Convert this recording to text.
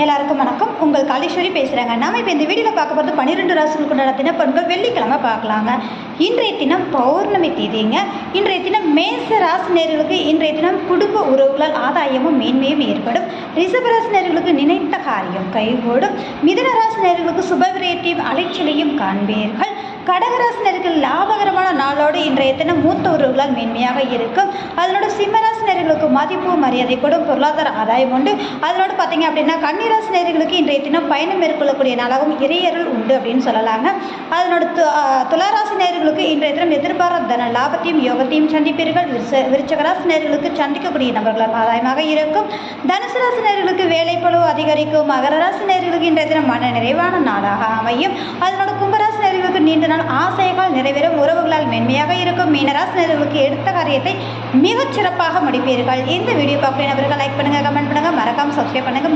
எல்லாருக்கும் வணக்கம். உங்கள் காளீஸ்வரி பேசுகிறேங்க. நாம் இப்போ இந்த வீடியோவில் பார்க்க போகிறது 12 ராசிகளுக்கு உண்டான தினப்பலன்கள். வெள்ளிக்கிழமை பார்க்கலாங்க. இன்றைய தினம் பௌர்ணமி தேதிங்க. இன்றைய தினம் மேச ராசி நேயர்களுக்கு இன்றைய தினம் குடும்ப உறவுகளால் ஆதாயமும் மேன்மையும் ஏற்படும். ரிஷப ராசி நேயர்களுக்கு நினைத்த காரியம் கைகூடும். மிதுன ராசி நேயர்களுக்கு சுபவிரயத்தையும் அலைச்சலையும் காண்பீர்கள். கடகராசினர்கள் லாபகரமான நாளோடு இன்றைய தினம் மூத்த உறவுகளால் மேன்மையாக இருக்கும். அதனோட சிம்மராசினர்களுக்கு மதிப்பு மரியாதை கூட பொருளாதார ஆதாயம் உண்டு. அதனோடு பார்த்தீங்க அப்படின்னா கன்னிராசினர்களுக்கு இன்றைய தினம் பயணம் மேற்கொள்ளக்கூடிய நாளாகவும் இறையருள் உண்டு அப்படின்னு சொல்லலாங்க. அதனோட துளாராசினர்களுக்கு இன்றைய தினம் எதிர்பாராத தன லாபத்தையும் யோகத்தையும் சந்திப்பீர்கள். விருச்சகராசினர்களுக்கு சந்திக்கக்கூடிய நபர்களால் ஆதாயமாக இருக்கும். தனுசு ராசினர்களுக்கு வேலைப்பளவு அதிகரிக்கும். மகர ராசினர்களுக்கு இன்றைய தினம் மன நிறைவான நாளாக அமையும். அதனோட கும்பராசினர்களுக்கு நீண்ட ஆசைகள் நிறைவேறும். உறவுகளால் மென்மையாக இருக்கும். மீனராசினர்களுக்கு எடுத்த காரியத்தை மிகச் சிறப்பாக முடிப்பீர்கள். இந்த வீடியோ பார்க்க நபர்கள் லைக் பண்ணுங்க, கமெண்ட் பண்ணுங்க, மறக்காம சப்ஸ்கிரைப் பண்ணுங்க.